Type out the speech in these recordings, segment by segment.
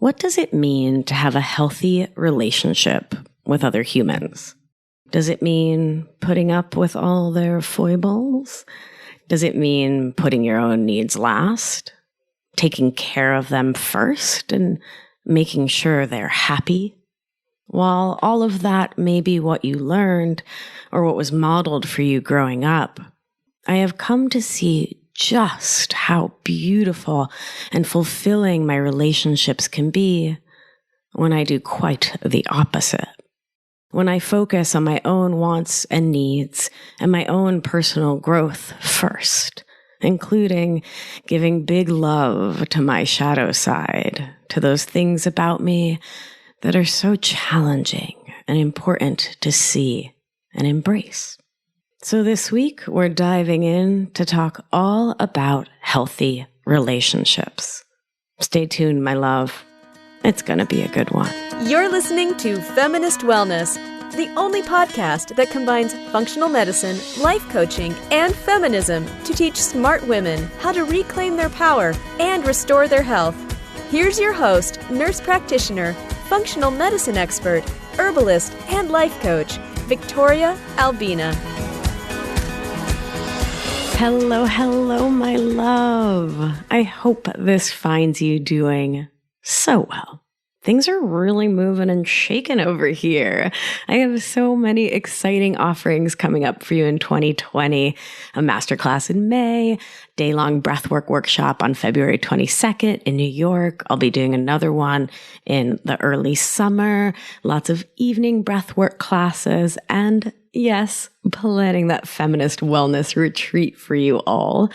What does it mean to have a healthy relationship with other humans? Does it mean putting up with all their foibles? Does it mean putting your own needs last? Taking care of them first and making sure they're happy? While all of that may be what you learned or what was modeled for you growing up, I have come to see just how beautiful and fulfilling my relationships can be when I do quite the opposite. When I focus on my own wants and needs and my own personal growth first, including giving big love to my shadow side, to those things about me that are so challenging and important to see and embrace. So this week, we're diving in to talk all about healthy relationships. Stay tuned, my love. It's going to be a good one. You're listening to Feminist Wellness, the only podcast that combines functional medicine, life coaching, and feminism to teach smart women how to reclaim their power and restore their health. Here's your host, nurse practitioner, functional medicine expert, herbalist, and life coach, Victoria Albina. Hello, hello, my love. I hope this finds you doing so well. Things are really moving and shaking over here. I have so many exciting offerings coming up for you in 2020. A masterclass in May, day-long breathwork workshop on February 22nd in New York. I'll be doing another one in the early summer. Lots of evening breathwork classes and yes, planning that feminist wellness retreat for you all.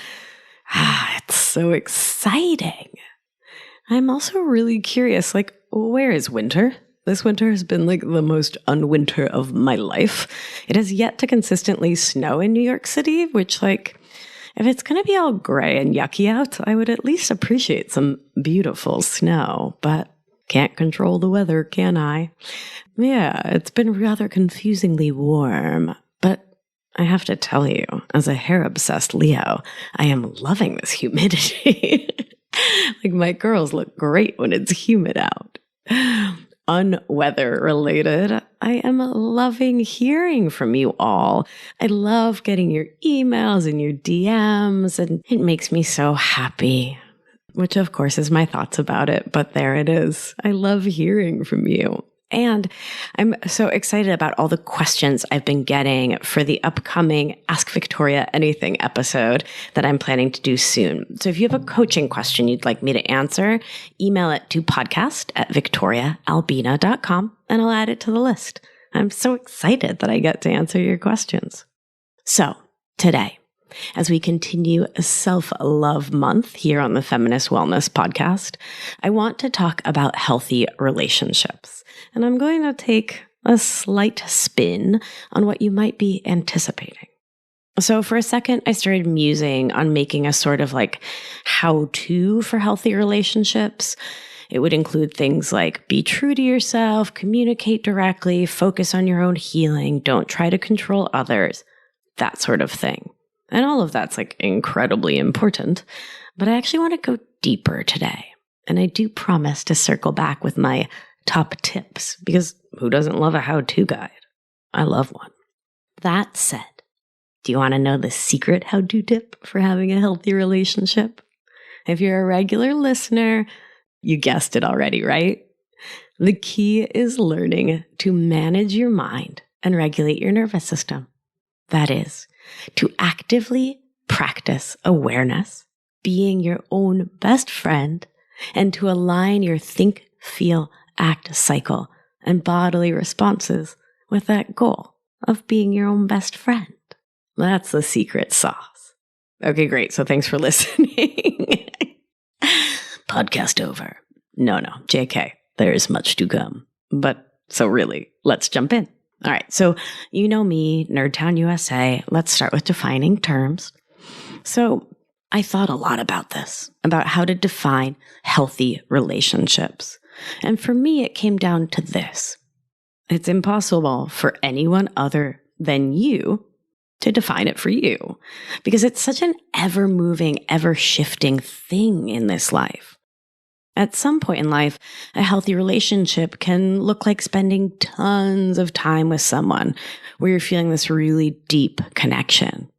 It's so exciting. I'm also really curious, where is winter? This winter has been the most unwinter of my life. It has yet to consistently snow in New York City, which if it's going to be all gray and yucky out, I would at least appreciate some beautiful snow, but can't control the weather, can I? Yeah, it's been rather confusingly warm, but I have to tell you, as a hair-obsessed Leo, I am loving this humidity. My girls look great when it's humid out. Unweather related, I am loving hearing from you all. I love getting your emails and your DMs, and it makes me so happy, which of course is my thoughts about it, but there it is. I love hearing from you. And I'm so excited about all the questions I've been getting for the upcoming Ask Victoria Anything episode that I'm planning to do soon. So if you have a coaching question you'd like me to answer, email it to podcast@victoriaalbina.com and I'll add it to the list. I'm so excited that I get to answer your questions. So today, as we continue a self-love month here on the Feminist Wellness podcast, I want to talk about healthy relationships. And I'm going to take a slight spin on what you might be anticipating. So for a second, I started musing on making a sort of how-to for healthy relationships. It would include things like be true to yourself, communicate directly, focus on your own healing, don't try to control others, that sort of thing. And all of that's incredibly important, but I actually want to go deeper today. And I do promise to circle back with my top tips because who doesn't love a how-to guide? I love one. That said, do you want to know the secret how-to tip for having a healthy relationship? If you're a regular listener, you guessed it already, right? The key is learning to manage your mind and regulate your nervous system. That is, to actively practice awareness, being your own best friend, and to align your think, feel, act cycle and bodily responses with that goal of being your own best friend. That's the secret sauce. Okay, great. So thanks for listening. Podcast over. No, JK, there is much to come. But so really, let's jump in. All right, so you know me, Nerdtown USA. Let's start with defining terms. So I thought a lot about this, about how to define healthy relationships. And for me, it came down to this. It's impossible for anyone other than you to define it for you because it's such an ever-moving, ever-shifting thing in this life. At some point in life, a healthy relationship can look like spending tons of time with someone where you're feeling this really deep connection.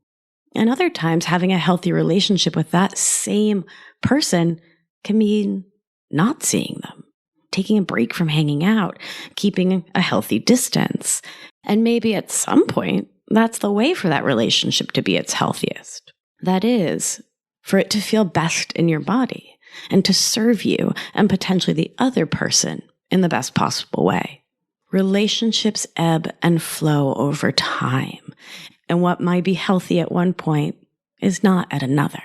And other times, having a healthy relationship with that same person can mean not seeing them, taking a break from hanging out, keeping a healthy distance. And maybe at some point, that's the way for that relationship to be its healthiest. That is, for it to feel best in your body and to serve you and potentially the other person in the best possible way. Relationships ebb and flow over time, and what might be healthy at one point is not at another.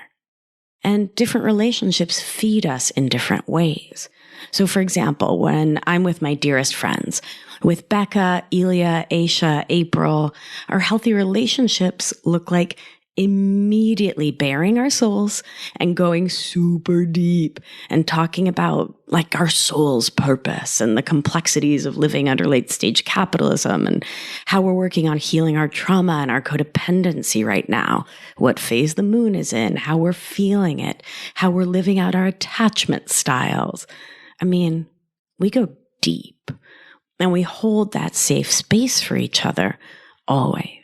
And different relationships feed us in different ways. So for example, when I'm with my dearest friends, with Becca, Elia, Aisha, April, our healthy relationships look like immediately baring our souls and going super deep and talking about like our soul's purpose and the complexities of living under late stage capitalism and how we're working on healing our trauma and our codependency right now, what phase the moon is in, how we're feeling it, how we're living out our attachment styles. I mean, we go deep and we hold that safe space for each other always.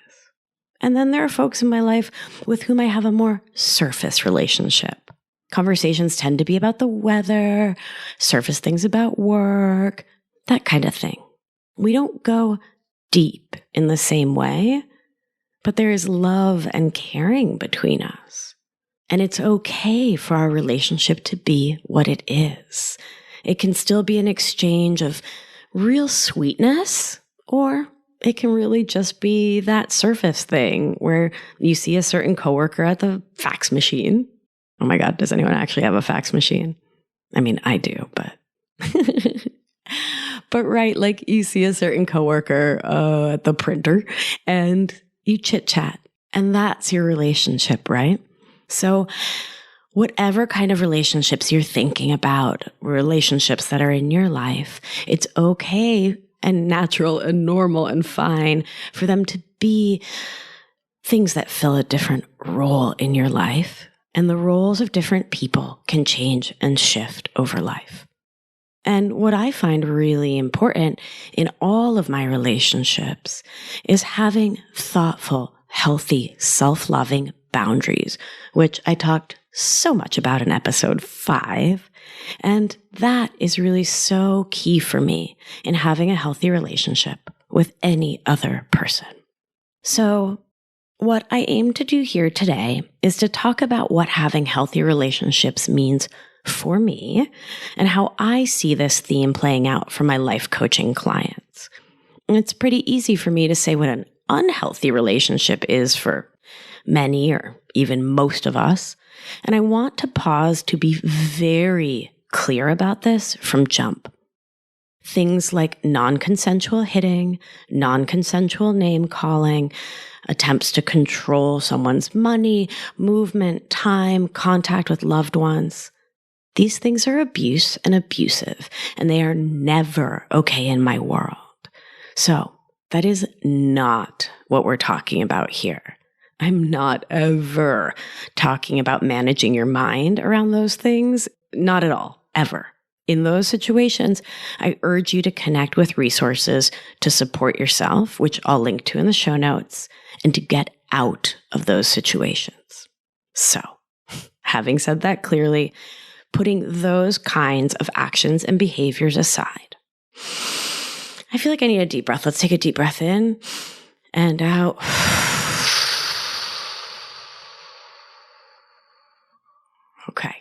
And then there are folks in my life with whom I have a more surface relationship. Conversations tend to be about the weather, surface things about work, that kind of thing. We don't go deep in the same way, but there is love and caring between us. And it's okay for our relationship to be what it is. It can still be an exchange of real sweetness, or it can really just be that surface thing where you see a certain coworker at the fax machine. Oh my God, does anyone actually have a fax machine? I mean, I do, but but right, like you see a certain coworker at the printer and you chit chat, and that's your relationship, right? So whatever kind of relationships you're thinking about, relationships that are in your life, it's okay and natural and normal and fine for them to be things that fill a different role in your life. And the roles of different people can change and shift over life. And what I find really important in all of my relationships is having thoughtful, healthy, self-loving boundaries, which I talked so much about in episode 5. And that is really so key for me in having a healthy relationship with any other person. So what I aim to do here today is to talk about what having healthy relationships means for me and how I see this theme playing out for my life coaching clients. And it's pretty easy for me to say what an unhealthy relationship is for many or even most of us. And I want to pause to be very clear about this from jump. Things like non-consensual hitting, non-consensual name calling, attempts to control someone's money, movement, time, contact with loved ones. These things are abuse and abusive, and they are never okay in my world. So that is not what we're talking about here. I'm not ever talking about managing your mind around those things. Not at all, ever. In those situations, I urge you to connect with resources to support yourself, which I'll link to in the show notes, and to get out of those situations. So, having said that clearly, putting those kinds of actions and behaviors aside, I feel like I need a deep breath. Let's take a deep breath in and out. Okay.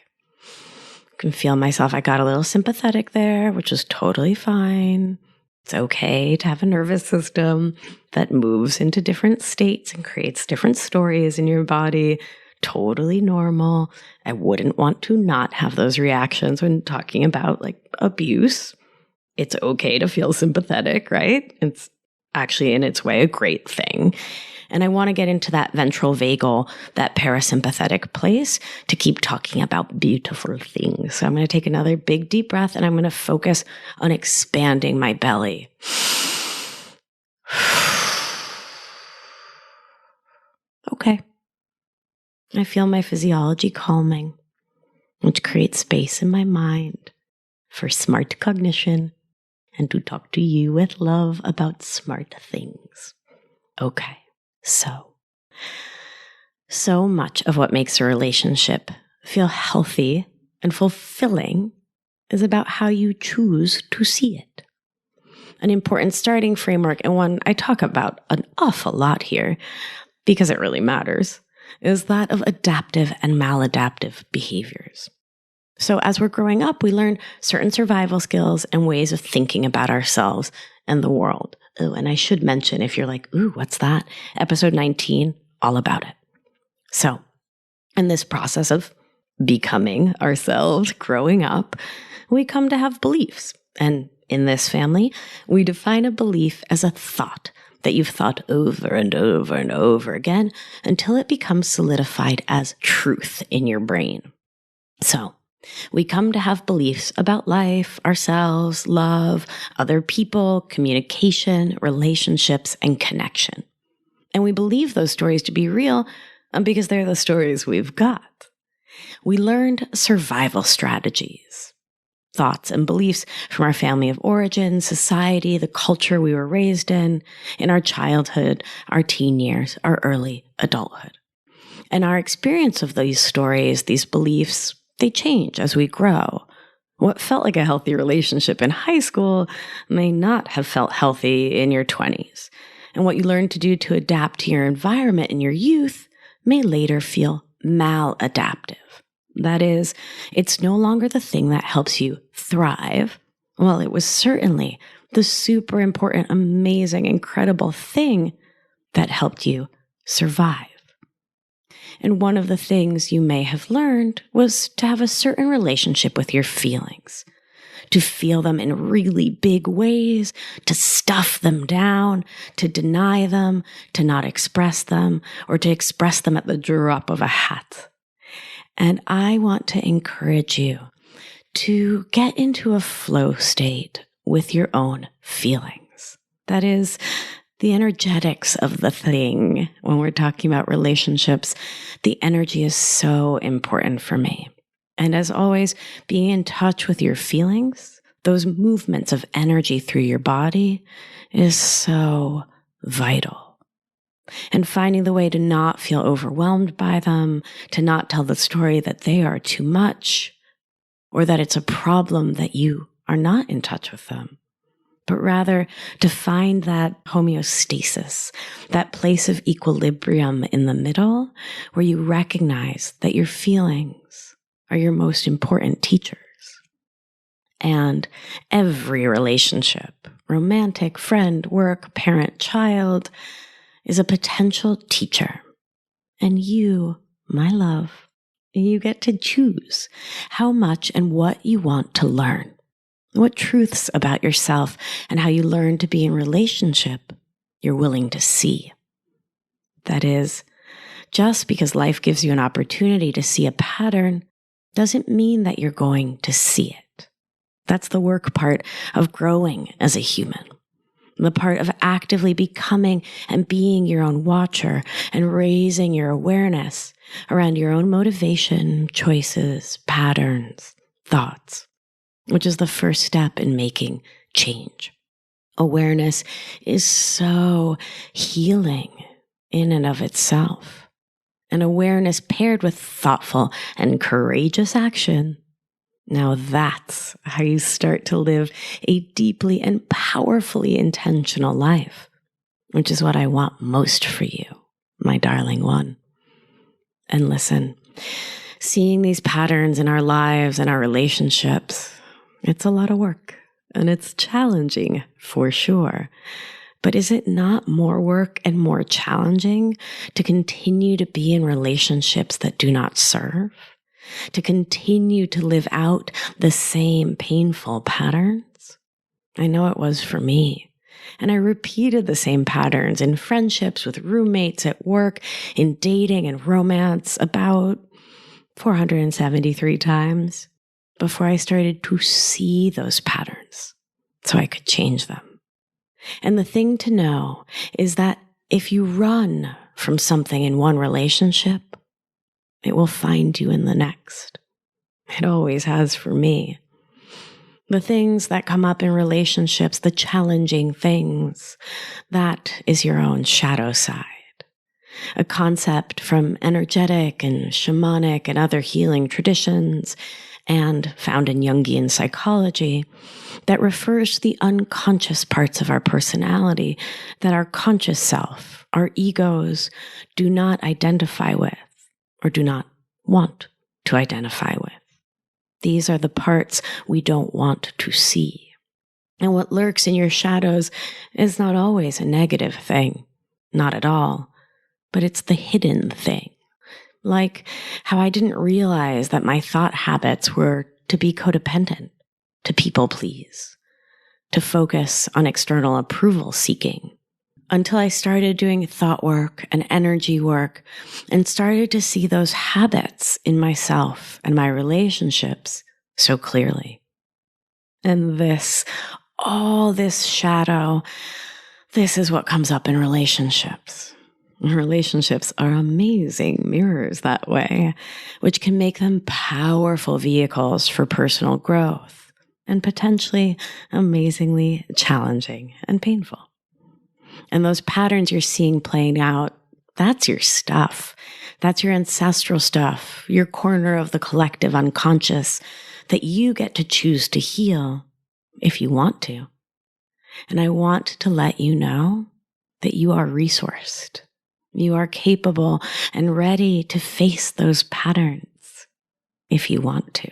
Can feel myself. I got a little sympathetic there, which is totally fine. It's okay to have a nervous system that moves into different states and creates different stories in your body. Totally normal. I wouldn't want to not have those reactions when talking about like abuse. It's okay to feel sympathetic, right? It's actually in its way a great thing. And I want to get into that ventral vagal, that parasympathetic place to keep talking about beautiful things. So I'm going to take another big deep breath and I'm going to focus on expanding my belly. Okay. I feel my physiology calming, which creates space in my mind for smart cognition and to talk to you with love about smart things. Okay, so much of what makes a relationship feel healthy and fulfilling is about how you choose to see it. An important starting framework, and one I talk about an awful lot here because it really matters, is that of adaptive and maladaptive behaviors. So as we're growing up, we learn certain survival skills and ways of thinking about ourselves and the world. Oh, and I should mention, if you're like, ooh, what's that? Episode 19, all about it. So in this process of becoming ourselves, growing up, we come to have beliefs. And in this family, we define a belief as a thought that you've thought over and over and over again until it becomes solidified as truth in your brain. So we come to have beliefs about life, ourselves, love, other people, communication, relationships, and connection. And we believe those stories to be real because they're the stories we've got. We learned survival strategies, thoughts and beliefs from our family of origin, society, the culture we were raised in our childhood, our teen years, our early adulthood. And our experience of these stories, these beliefs, they change as we grow. What felt like a healthy relationship in high school may not have felt healthy in your 20s. And what you learn to do to adapt to your environment in your youth may later feel maladaptive. That is, it's no longer the thing that helps you thrive. Well, it was certainly the super important, amazing, incredible thing that helped you survive. And one of the things you may have learned was to have a certain relationship with your feelings, to feel them in really big ways, to stuff them down, to deny them, to not express them, or to express them at the drop of a hat. And I want to encourage you to get into a flow state with your own feelings. That is, the energetics of the thing. When we're talking about relationships, the energy is so important for me. And as always, being in touch with your feelings, those movements of energy through your body, is so vital. And finding the way to not feel overwhelmed by them, to not tell the story that they are too much, or that it's a problem that you are not in touch with them, but rather to find that homeostasis, that place of equilibrium in the middle where you recognize that your feelings are your most important teachers. And every relationship, romantic, friend, work, parent, child, is a potential teacher. And you, my love, you get to choose how much and what you want to learn, what truths about yourself and how you learn to be in relationship you're willing to see. That is, just because life gives you an opportunity to see a pattern doesn't mean that you're going to see it. That's the work part of growing as a human. The part of actively becoming and being your own watcher and raising your awareness around your own motivation, choices, patterns, thoughts, which is the first step in making change. Awareness is so healing in and of itself. And awareness paired with thoughtful and courageous action, now that's how you start to live a deeply and powerfully intentional life, which is what I want most for you, my darling one. And listen, seeing these patterns in our lives and our relationships, it's a lot of work and it's challenging for sure. But is it not more work and more challenging to continue to be in relationships that do not serve? To continue to live out the same painful patterns? I know it was for me. And I repeated the same patterns in friendships with roommates, at work, in dating and romance about 473 times before I started to see those patterns so I could change them. And the thing to know is that if you run from something in one relationship, it will find you in the next. It always has for me. The things that come up in relationships, the challenging things, that is your own shadow side. A concept from energetic and shamanic and other healing traditions, and found in Jungian psychology, that refers to the unconscious parts of our personality that our conscious self, our egos, do not identify with or do not want to identify with. These are the parts we don't want to see. And what lurks in your shadows is not always a negative thing, not at all, but it's the hidden thing. Like how I didn't realize that my thought habits were to be codependent, to people please, to focus on external approval seeking, until I started doing thought work and energy work and started to see those habits in myself and my relationships so clearly. And all this shadow, this is what comes up in relationships. Relationships are amazing mirrors that way, which can make them powerful vehicles for personal growth and potentially amazingly challenging and painful. And those patterns you're seeing playing out, that's your stuff. That's your ancestral stuff, your corner of the collective unconscious that you get to choose to heal if you want to. And I want to let you know that you are resourced. You are capable and ready to face those patterns if you want to.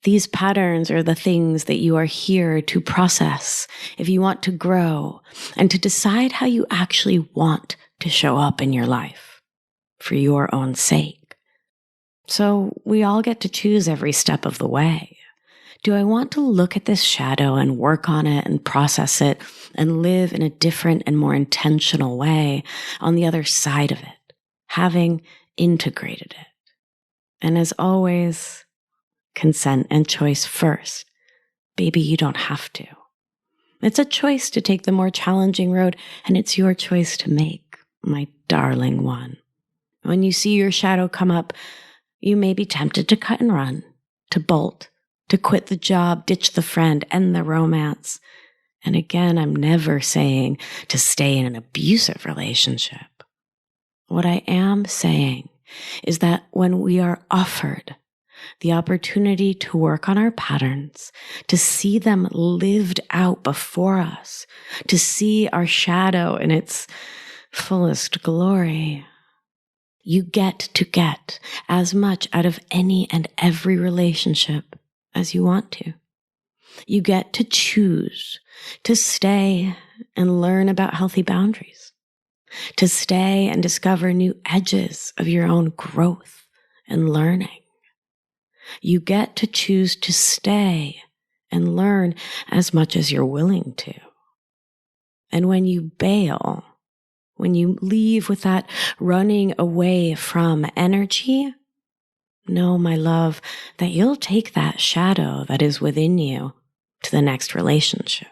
These patterns are the things that you are here to process if you want to grow and to decide how you actually want to show up in your life for your own sake. So we all get to choose every step of the way. Do I want to look at this shadow and work on it and process it and live in a different and more intentional way on the other side of it, having integrated it? And as always, consent and choice first. Baby, you don't have to. It's a choice to take the more challenging road, and it's your choice to make, my darling one. When you see your shadow come up, you may be tempted to cut and run, to bolt, to quit the job, ditch the friend, end the romance. And again, I'm never saying to stay in an abusive relationship. What I am saying is that when we are offered the opportunity to work on our patterns, to see them lived out before us, to see our shadow in its fullest glory, you get as much out of any and every relationship as you want to. You get to choose to stay and learn about healthy boundaries, to stay and discover new edges of your own growth and learning. You get to choose to stay and learn as much as you're willing to. And when you bail, when you leave with that running away from energy, know, my love, that you'll take that shadow that is within you to the next relationship.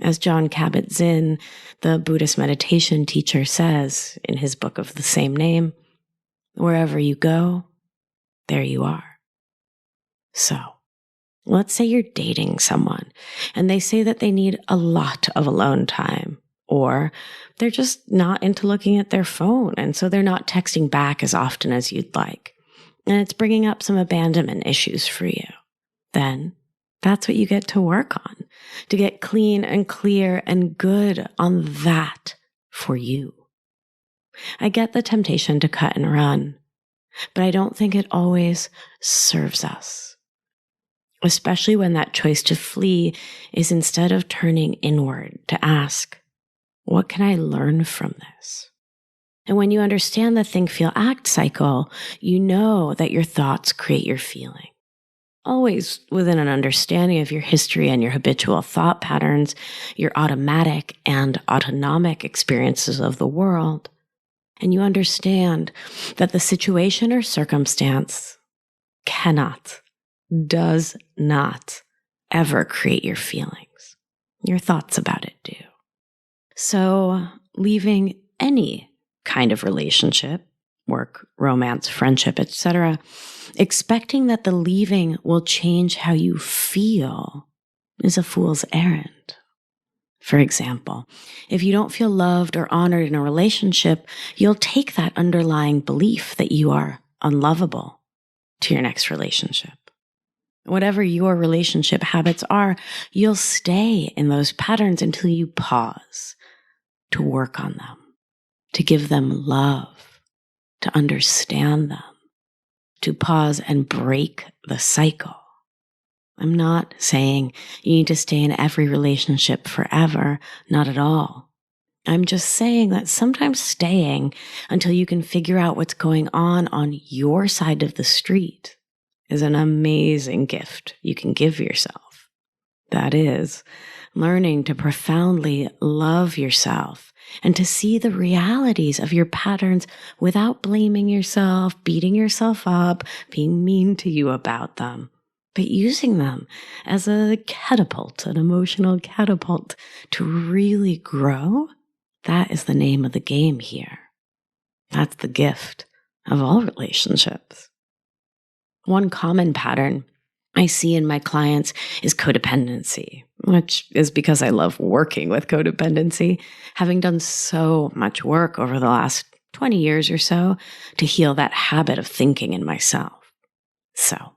As Jon Kabat-Zinn, the Buddhist meditation teacher, says in his book of the same name, wherever you go, there you are. So, let's say you're dating someone and they say that they need a lot of alone time, or they're just not into looking at their phone, and so they're not texting back as often as you'd like. And it's bringing up some abandonment issues for you. Then that's what you get to work on, to get clean and clear and good on that for you. I get the temptation to cut and run, but I don't think it always serves us, especially when that choice to flee is instead of turning inward to ask, what can I learn from this? And when you understand the think, feel, act cycle, you know that your thoughts create your feeling. Always within an understanding of your history and your habitual thought patterns, your automatic and autonomic experiences of the world. And you understand that the situation or circumstance does not ever create your feelings. Your thoughts about it do. So leaving any kind of relationship, work, romance, friendship, etc., expecting that the leaving will change how you feel is a fool's errand. For example, if you don't feel loved or honored in a relationship, you'll take that underlying belief that you are unlovable to your next relationship. Whatever your relationship habits are, you'll stay in those patterns until you pause to work on them, to give them love, to understand them, to pause and break the cycle. I'm not saying you need to stay in every relationship forever, not at all. I'm just saying that sometimes staying until you can figure out what's going on your side of the street is an amazing gift you can give yourself. That is, learning to profoundly love yourself and to see the realities of your patterns without blaming yourself, beating yourself up, being mean to you about them, but using them as a catapult, an emotional catapult to really grow. That is the name of the game here. That's the gift of all relationships. One common pattern I see in my clients is codependency, which is because I love working with codependency, having done so much work over the last 20 years or so to heal that habit of thinking in myself. So,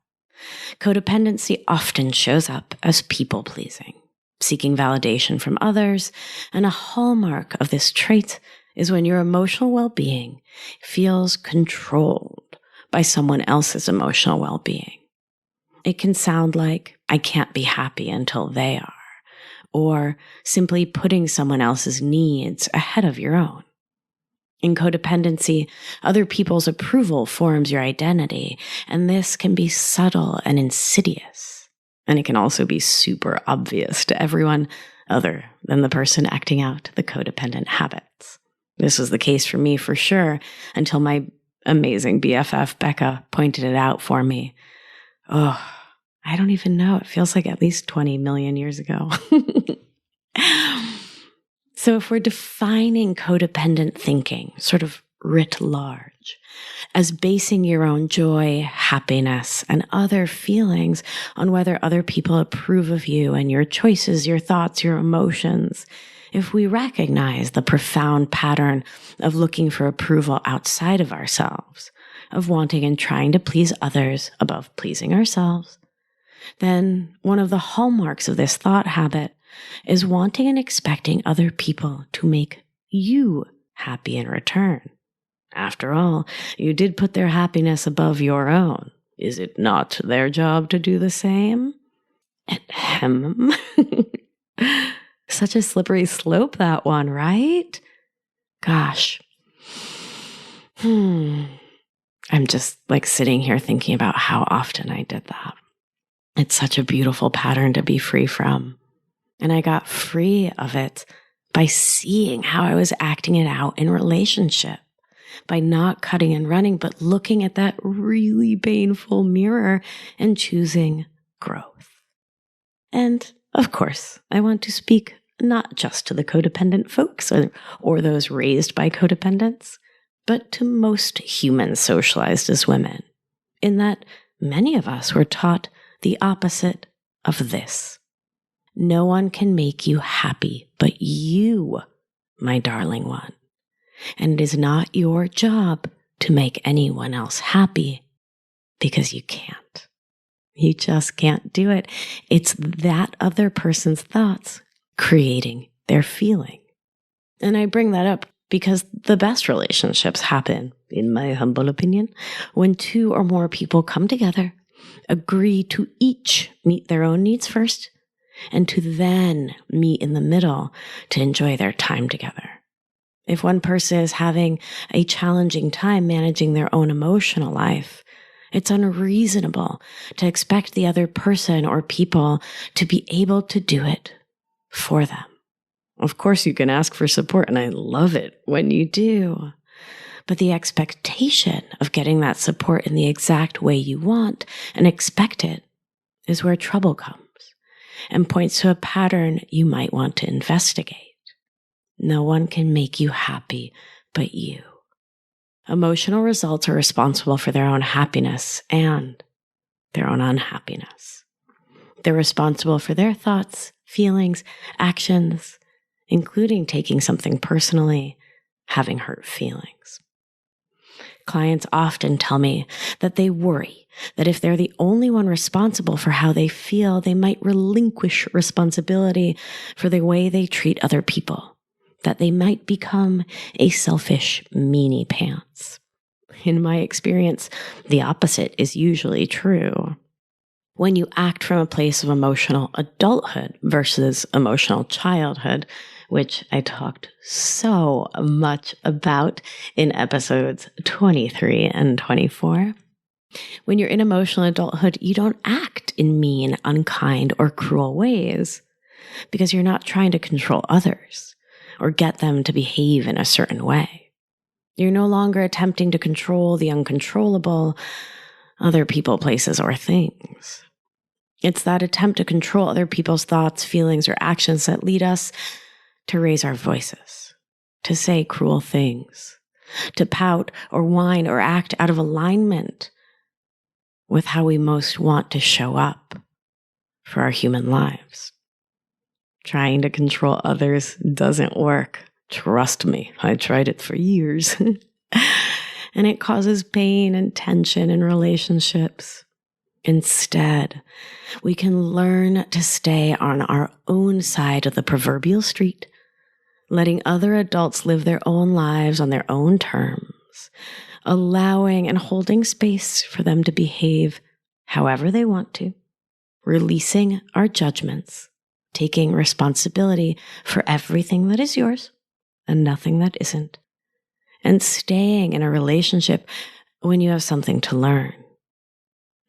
codependency often shows up as people-pleasing, seeking validation from others, and a hallmark of this trait is when your emotional well-being feels controlled by someone else's emotional well-being. It can sound like, I can't be happy until they are, or simply putting someone else's needs ahead of your own. In codependency, other people's approval forms your identity, and this can be subtle and insidious. And it can also be super obvious to everyone other than the person acting out the codependent habits. This was the case for me for sure, until my amazing BFF, Becca, pointed it out for me. Oh, I don't even know. It feels like at least 20 million years ago. So if we're defining codependent thinking, sort of writ large, as basing your own joy, happiness, and other feelings on whether other people approve of you and your choices, your thoughts, your emotions, if we recognize the profound pattern of looking for approval outside of ourselves, of wanting and trying to please others above pleasing ourselves, then one of the hallmarks of this thought habit is wanting and expecting other people to make you happy in return. After all, you did put their happiness above your own. Is it not their job to do the same? Ahem. Such a slippery slope, that one, right? Gosh. I'm just like sitting here thinking about how often I did that. It's such a beautiful pattern to be free from. And I got free of it by seeing how I was acting it out in relationship, by not cutting and running, but looking at that really painful mirror and choosing growth. And of course, I want to speak not just to the codependent folks or those raised by codependents, but to most humans socialized as women, in that many of us were taught the opposite of this. No one can make you happy but you, my darling one. And it is not your job to make anyone else happy because you can't. You just can't do it. It's that other person's thoughts creating their feeling. And I bring that up because the best relationships happen, in my humble opinion, when two or more people come together, agree to each meet their own needs first, and to then meet in the middle to enjoy their time together. If one person is having a challenging time managing their own emotional life, it's unreasonable to expect the other person or people to be able to do it for them. Of course, you can ask for support, and I love it when you do. But the expectation of getting that support in the exact way you want and expect it is where trouble comes and points to a pattern you might want to investigate. No one can make you happy but you. Emotional results are responsible for their own happiness and their own unhappiness. They're responsible for their thoughts, feelings, actions, including taking something personally, having hurt feelings. Clients often tell me that they worry that if they're the only one responsible for how they feel, they might relinquish responsibility for the way they treat other people, that they might become a selfish meanie pants. In my experience, the opposite is usually true. When you act from a place of emotional adulthood versus emotional childhood, which I talked so much about in episodes 23 and 24. When you're in emotional adulthood, you don't act in mean, unkind, or cruel ways because you're not trying to control others or get them to behave in a certain way. You're no longer attempting to control the uncontrollable, other people, places, or things. It's that attempt to control other people's thoughts, feelings, or actions that lead us to raise our voices, to say cruel things, to pout or whine or act out of alignment with how we most want to show up for our human lives. Trying to control others doesn't work. Trust me, I tried it for years. And it causes pain and tension in relationships. Instead, we can learn to stay on our own side of the proverbial street, letting other adults live their own lives on their own terms, allowing and holding space for them to behave however they want to, releasing our judgments, taking responsibility for everything that is yours and nothing that isn't, and staying in a relationship when you have something to learn,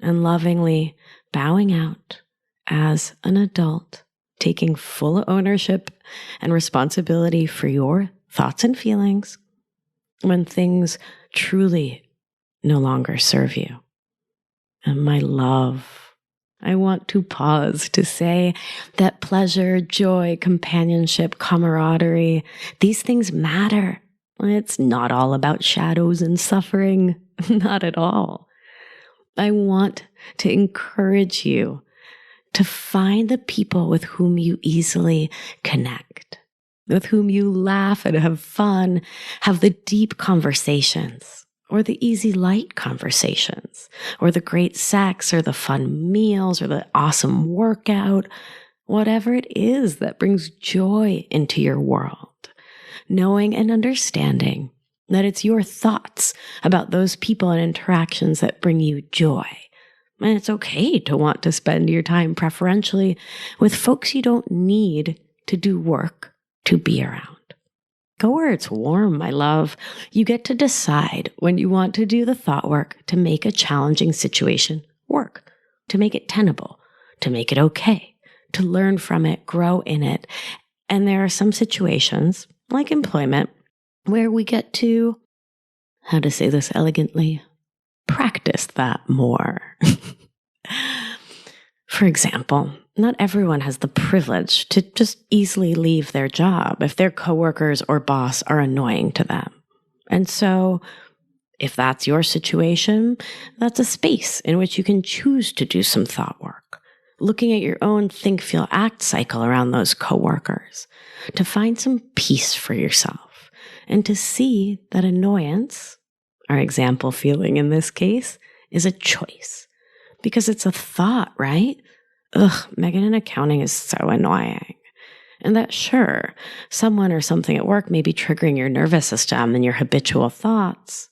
and lovingly bowing out as an adult, taking full ownership and responsibility for your thoughts and feelings when things truly no longer serve you. And my love, I want to pause to say that pleasure, joy, companionship, camaraderie, these things matter. It's not all about shadows and suffering, not at all. I want to encourage you to find the people with whom you easily connect, with whom you laugh and have fun, have the deep conversations, or the easy, light conversations, or the great sex, or the fun meals, or the awesome workout, whatever it is that brings joy into your world, knowing and understanding that it's your thoughts about those people and interactions that bring you joy. And it's okay to want to spend your time preferentially with folks you don't need to do work to be around. Go where it's warm, my love. You get to decide when you want to do the thought work to make a challenging situation work, to make it tenable, to make it okay, to learn from it, grow in it. And there are some situations, like employment, where we get to, how to say this elegantly, practice that more. For example, not everyone has the privilege to just easily leave their job if their coworkers or boss are annoying to them. And so, if that's your situation, that's a space in which you can choose to do some thought work, looking at your own think, feel, act cycle around those coworkers, to find some peace for yourself, and to see that annoyance, our example feeling in this case, is a choice. Because it's a thought, right? Ugh, Megan in accounting is so annoying. And that sure, someone or something at work may be triggering your nervous system and your habitual thoughts.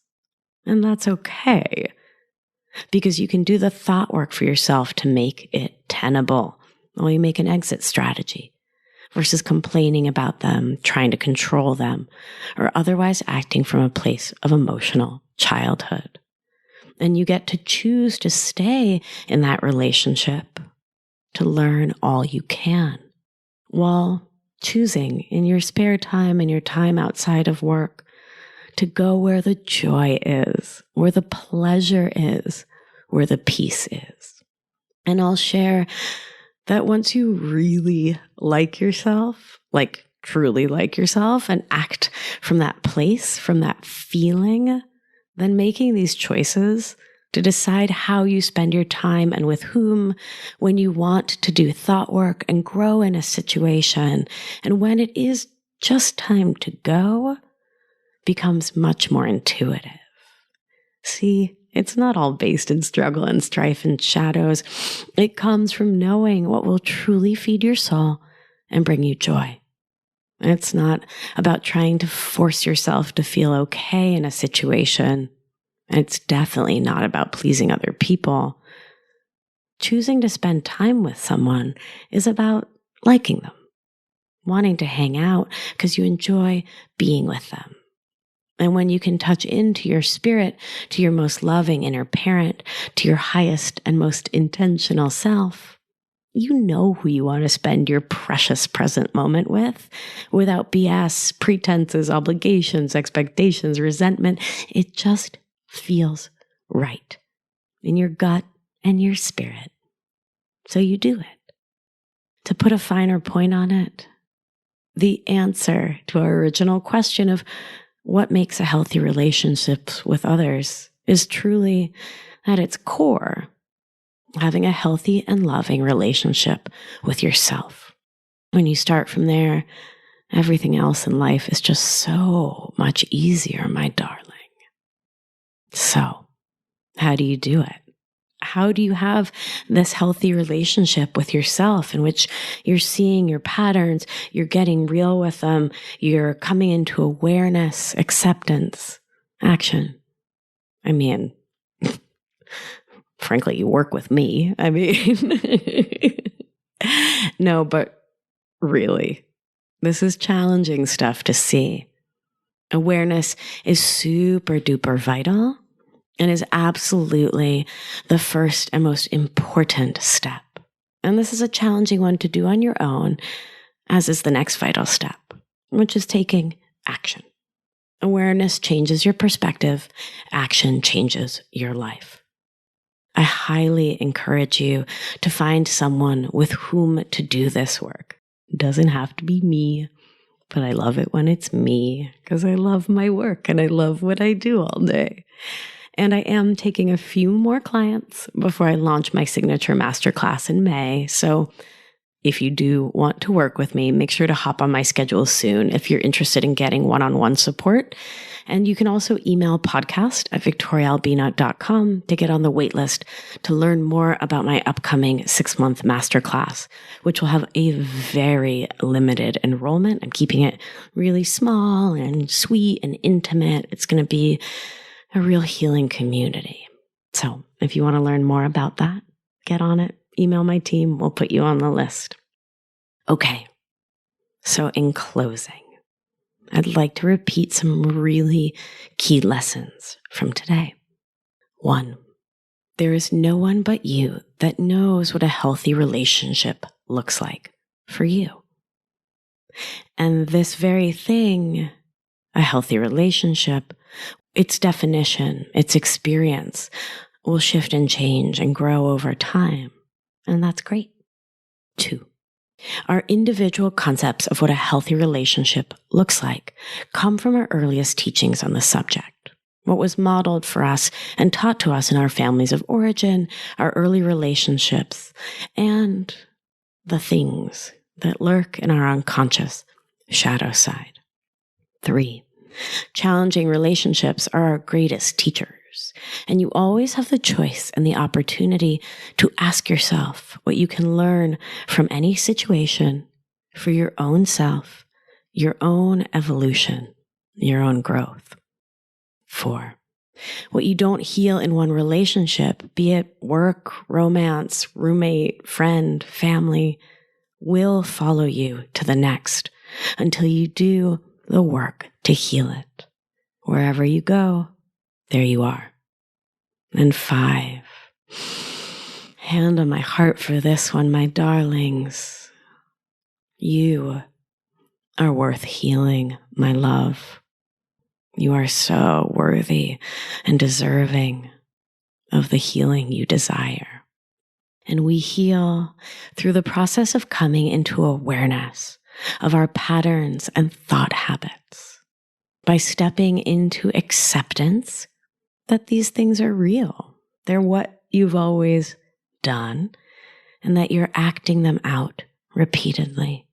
And that's okay. Because you can do the thought work for yourself to make it tenable while you make an exit strategy versus complaining about them, trying to control them, or otherwise acting from a place of emotional childhood. And you get to choose to stay in that relationship, to learn all you can, while choosing in your spare time and your time outside of work to go where the joy is, where the pleasure is, where the peace is. And I'll share that once you really like yourself, like truly like yourself, and act from that place, from that feeling, then making these choices to decide how you spend your time and with whom, when you want to do thought work and grow in a situation, and when it is just time to go, becomes much more intuitive. See, it's not all based in struggle and strife and shadows. It comes from knowing what will truly feed your soul and bring you joy. It's not about trying to force yourself to feel okay in a situation. It's definitely not about pleasing other people. Choosing to spend time with someone is about liking them, wanting to hang out because you enjoy being with them. And when you can touch into your spirit, to your most loving inner parent, to your highest and most intentional self, you know who you want to spend your precious present moment with without BS, pretenses, obligations, expectations, resentment. It just feels right in your gut and your spirit. So you do it. To put a finer point on it, the answer to our original question of what makes a healthy relationship with others is truly, at its core, having a healthy and loving relationship with yourself. When you start from there, everything else in life is just so much easier, my darling. So, how do you do it? How do you have this healthy relationship with yourself in which you're seeing your patterns, you're getting real with them, you're coming into awareness, acceptance, action? I mean, frankly, you work with me. I mean, no, but really, this is challenging stuff to see. Awareness is super duper vital and is absolutely the first and most important step. And this is a challenging one to do on your own, as is the next vital step, which is taking action. Awareness changes your perspective. Action changes your life. I highly encourage you to find someone with whom to do this work. It doesn't have to be me, but I love it when it's me because I love my work and I love what I do all day. And I am taking a few more clients before I launch my signature masterclass in May. So if you do want to work with me, make sure to hop on my schedule soon if you're interested in getting one-on-one support. And you can also email podcast@victoriaalbina.com to get on the waitlist to learn more about my upcoming 6-month masterclass, which will have a very limited enrollment. I'm keeping it really small and sweet and intimate. It's going to be a real healing community. So if you want to learn more about that, get on it. Email my team. We'll put you on the list. Okay. So in closing, I'd like to repeat some really key lessons from today. 1, there is no one but you that knows what a healthy relationship looks like for you. And this very thing, a healthy relationship, its definition, its experience will shift and change and grow over time. And that's great. 2, our individual concepts of what a healthy relationship looks like come from our earliest teachings on the subject. What was modeled for us and taught to us in our families of origin, our early relationships, and the things that lurk in our unconscious shadow side. 3, challenging relationships are our greatest teachers, and you always have the choice and the opportunity to ask yourself what you can learn from any situation for your own self, your own evolution, your own growth. 4, what you don't heal in one relationship, be it work, romance, roommate, friend, family, will follow you to the next until you do the work to heal it. Wherever you go, there you are. And 5, hand on my heart for this one, my darlings. You are worth healing, my love. You are so worthy and deserving of the healing you desire. And we heal through the process of coming into awareness of our patterns and thought habits, by stepping into acceptance that these things are real. They're what you've always done, and that you're acting them out repeatedly.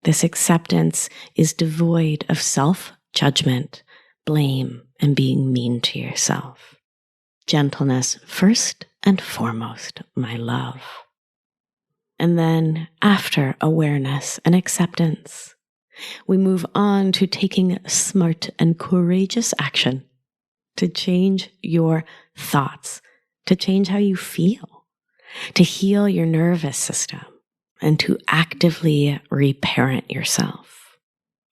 This acceptance is devoid of self-judgment, blame, and being mean to yourself. Gentleness first and foremost, my love. And then after awareness and acceptance, we move on to taking smart and courageous action to change your thoughts, to change how you feel, to heal your nervous system, and to actively reparent yourself.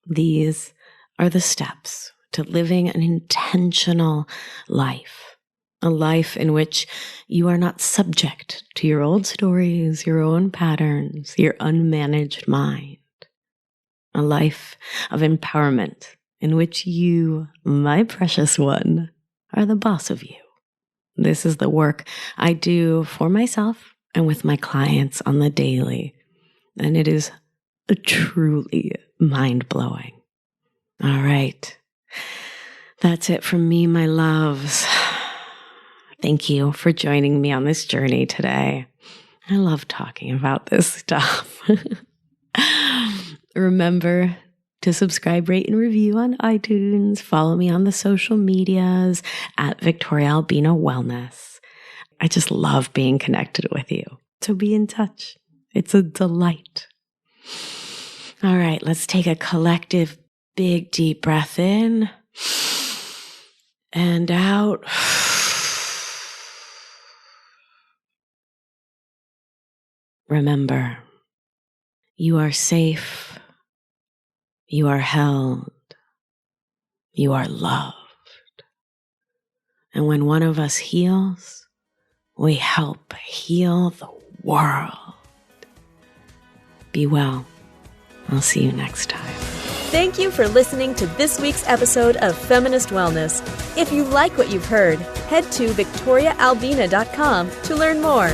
These are the steps to living an intentional life, a life in which you are not subject to your old stories, your own patterns, your unmanaged mind. A life of empowerment in which you, my precious one, are the boss of you. This is the work I do for myself and with my clients on the daily. And it is truly mind-blowing. All right. That's it from me, my loves. Thank you for joining me on this journey today. I love talking about this stuff. Remember to subscribe, rate, and review on iTunes. Follow me on the social medias at Victoria Albina Wellness. I just love being connected with you. So be in touch. It's a delight. All right, let's take a collective, big, deep breath in and out. Remember, you are safe. You are held. You are loved. And when one of us heals, we help heal the world. Be well. I'll see you next time. Thank you for listening to this week's episode of Feminist Wellness. If you like what you've heard, head to victoriaalbina.com to learn more.